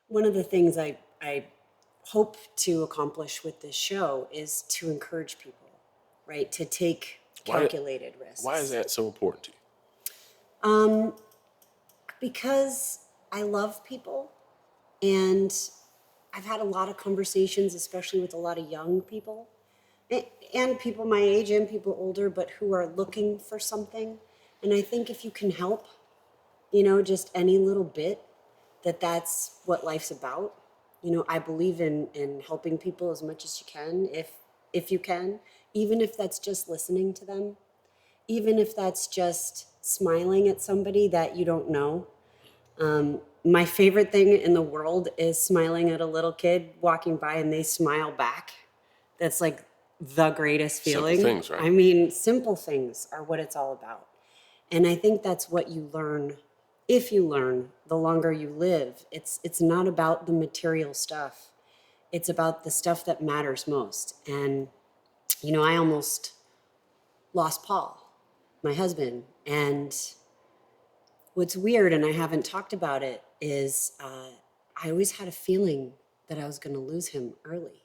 One of the things I hope to accomplish with this show is to encourage people, right, to take Why calculated why is risks. that so important to you? Because I love people, and I've had a lot of conversations, especially with a lot of young people and people my age and people older, but who are looking for something. And I think if you can help, just any little bit, that's what life's about. I believe in helping people as much as you can, if you can, even if that's just listening to them, even if that's just smiling at somebody that you don't know. My favorite thing in the world is smiling at a little kid walking by and they smile back. That's like the greatest Simple feeling. things, right? I mean, simple things are what it's all about. And I think that's what you learn. If you learn, the longer you live, it's not about the material stuff. It's about the stuff that matters most. And I almost lost Paul, my husband, and what's weird, and I haven't talked about it, is I always had a feeling that I was going to lose him early.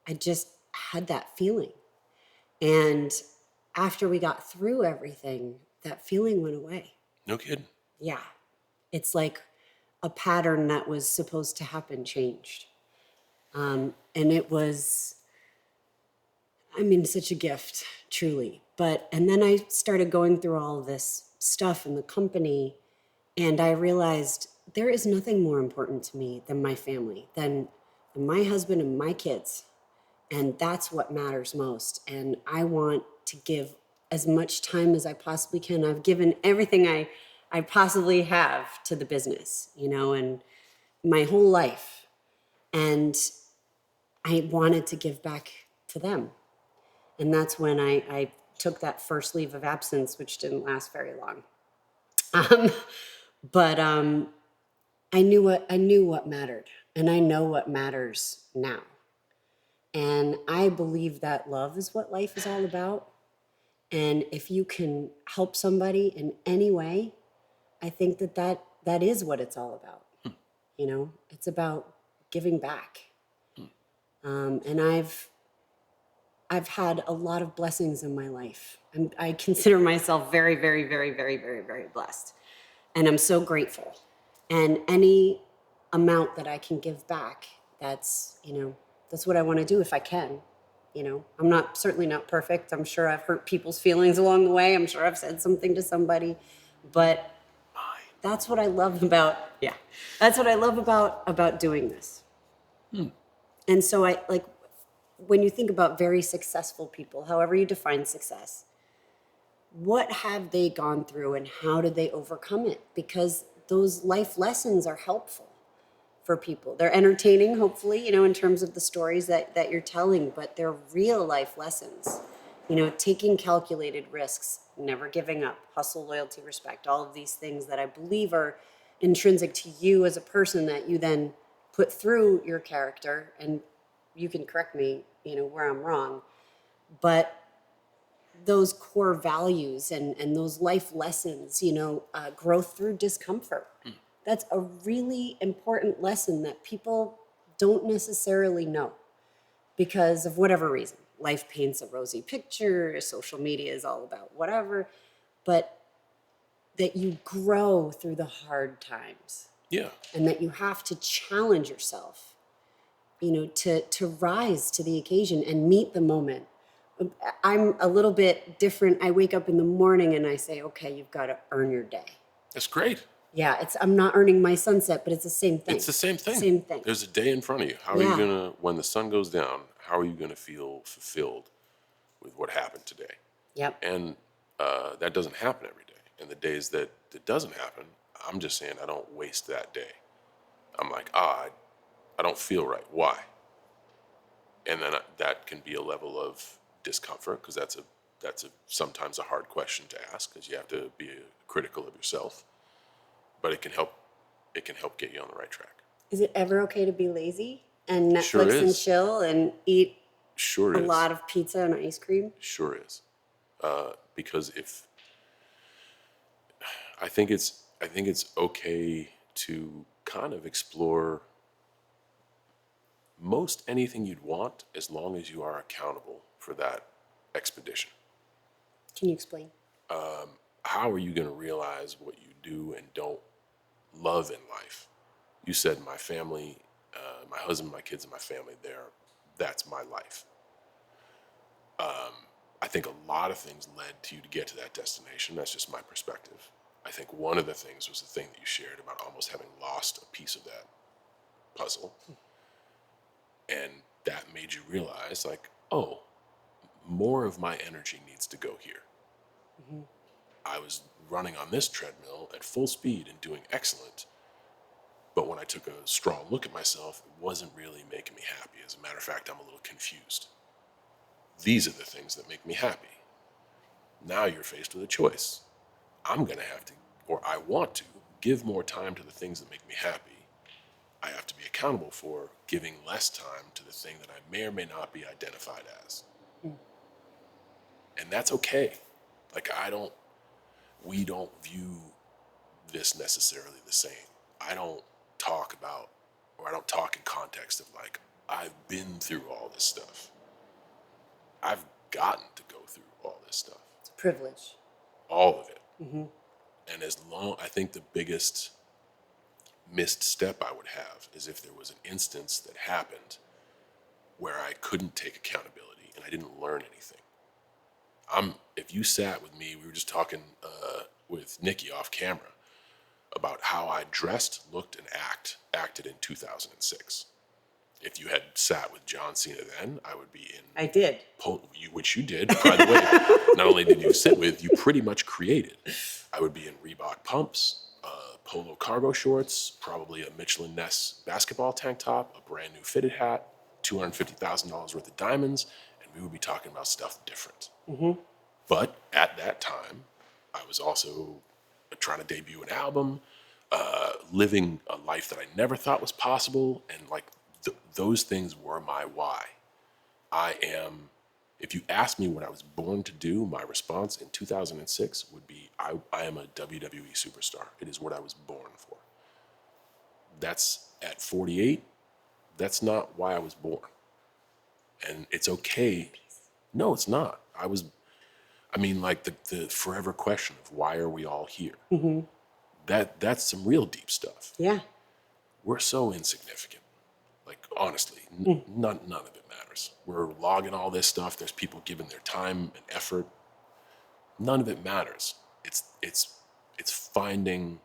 I just had that feeling. And after we got through everything, that feeling went away. No kidding. Yeah. It's like a pattern that was supposed to happen changed. And it was, I mean, such a gift, truly. And then I started going through all of this stuff in the company, and I realized there is nothing more important to me than my family, than my husband and my kids. And that's what matters most. And I want to give as much time as I possibly can. I've given everything I possibly have to the business, and my whole life. And I wanted to give back to them. And that's when I took that first leave of absence, which didn't last very long. Um, but I knew what mattered, and I know what matters now. And I believe that love is what life is all about. And if you can help somebody in any way, I think that is what it's all about. It's about giving back. And I've had a lot of blessings in my life. I consider myself very, very, very, very, very, very blessed. And I'm so grateful. And any amount that I can give back, that's what I want to do if I can. I'm certainly not perfect. I'm sure I've hurt people's feelings along the way. I'm sure I've said something to somebody, but that's what I love about, yeah, that's what I love about doing this. And so I like, when you think about very successful people, however you define success, what have they gone through and how did they overcome it? Because those life lessons are helpful for people. They're entertaining, hopefully, in terms of the stories that you're telling, but they're real life lessons. Taking calculated risks, never giving up, hustle, loyalty, respect, all of these things that I believe are intrinsic to you as a person that you then put through your character. And you can correct me, where I'm wrong. But those core values and those life lessons, growth through discomfort. That's a really important lesson that people don't necessarily know because of whatever reason. Life paints a rosy picture, social media is all about whatever, but that you grow through the hard times. Yeah. And that you have to challenge yourself, to rise to the occasion and meet the moment. I'm a little bit different. I wake up in the morning and I say, okay, you've got to earn your day. That's great. Yeah, I'm not earning my sunset, but it's the same thing. It's the same thing. Same thing. There's a day in front of you. How are you going to, when the sun goes down, how are you going to feel fulfilled with what happened today? Yep. And that doesn't happen every day. And the days that it doesn't happen, I'm just saying I don't waste that day. I'm like, I don't feel right. Why? And then that can be a level of discomfort because that's sometimes a hard question to ask because you have to be critical of yourself. But it can help get you on the right track. Is it ever okay to be lazy and Netflix Sure is. and chill and eat Sure a is. lot of pizza and ice cream? Sure is. Because I think it's okay to kind of explore most anything you'd want as long as you are accountable for that expedition. Can you explain? How are you going to realize what you do and don't love in life? You said my family, my husband, my kids, and my family that's my life. I think a lot of things led to you to get to that destination. That's just my perspective. I think one of the things was the thing that you shared about almost having lost a piece of that puzzle. And that made you realize, like, oh, more of my energy needs to go here. Mm-hmm. I was running on this treadmill at full speed and doing excellent. But when I took a strong look at myself, it wasn't really making me happy. As a matter of fact, I'm a little confused. These are the things that make me happy. Now you're faced with a choice. I'm going to have to, or I want to, give more time to the things that make me happy. I have to be accountable for giving less time to the thing that I may or may not be identified as. And that's okay. Like, we don't view this necessarily the same. I don't talk about, or I don't talk in context of like, I've been through all this stuff. I've gotten to go through all this stuff. It's a privilege. All of it. Mm-hmm. And I think the biggest missed step I would have is if there was an instance that happened where I couldn't take accountability and I didn't learn anything. If you sat with me, we were just talking with Nikki off camera about how I dressed, looked, and acted in 2006. If you had sat with John Cena then, I would be in... I did. Which you did, by the way. Not only did you sit with, you pretty much created. I would be in Reebok pumps, polo cargo shorts, probably a Michelin Ness basketball tank top, a brand new fitted hat, $250,000 worth of diamonds, and we would be talking about stuff different. Mm-hmm. But at that time, I was also trying to debut an album, living a life that I never thought was possible, and like those things were my why. If you asked me what I was born to do, my response in 2006 would be, I am a WWE superstar. It is what I was born for. That's at 48, that's not why I was born. And it's okay. No, it's not. Like the forever question of why are we all here? Mm-hmm. That's some real deep stuff. Yeah. We're so insignificant. Like, honestly, none of it matters. We're logging all this stuff. There's people giving their time and effort. None of it matters. It's finding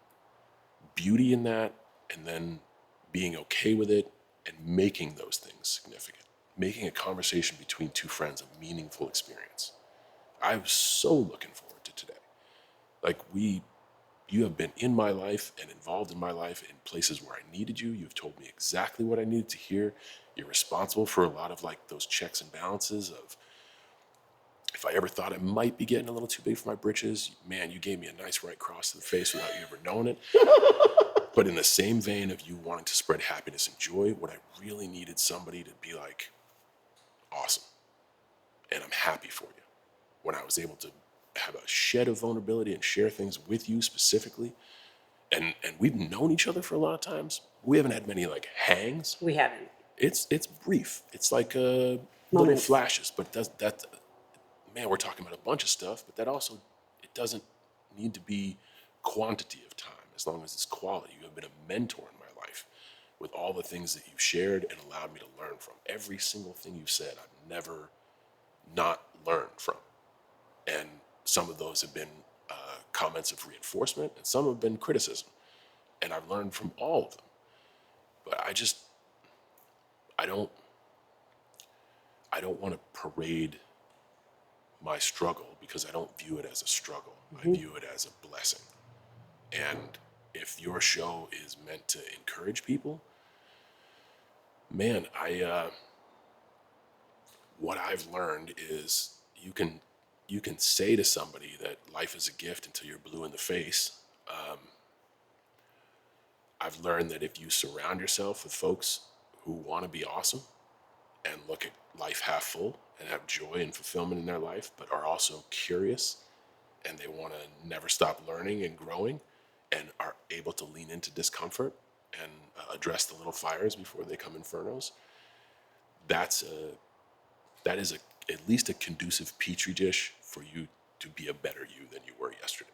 beauty in that and then being okay with it and making those things significant. Making a conversation between two friends a meaningful experience. I was so looking forward to today. Like, you have been in my life and involved in my life in places where I needed you. You've told me exactly what I needed to hear. You're responsible for a lot of like those checks and balances of if I ever thought I might be getting a little too big for my britches, man, you gave me a nice right cross to the face without you ever knowing it. But in the same vein of you wanting to spread happiness and joy, what I really needed somebody to be like, awesome. And I'm happy for you. When I was able to have a shed of vulnerability and share things with you specifically. And we've known each other for a lot of times. We haven't had many like hangs. We haven't. It's brief. It's like little Moments. flashes, but man, we're talking about a bunch of stuff, but that also, it doesn't need to be quantity of time as long as it's quality. You have been a mentor in my life with all the things that you've shared and allowed me to learn from. Every single thing you've said, I've never not learned from. And some of those have been comments of reinforcement, and some have been criticism. And I've learned from all of them. But I don't want to parade my struggle because I don't view it as a struggle. Mm-hmm. I view it as a blessing. And if your show is meant to encourage people, man, what I've learned is you can say to somebody that life is a gift until you're blue in the face. I've learned that if you surround yourself with folks who want to be awesome and look at life half full and have joy and fulfillment in their life, but are also curious and they want to never stop learning and growing and are able to lean into discomfort and address the little fires before they come infernos. That is at least a conducive petri dish for you to be a better you than you were yesterday.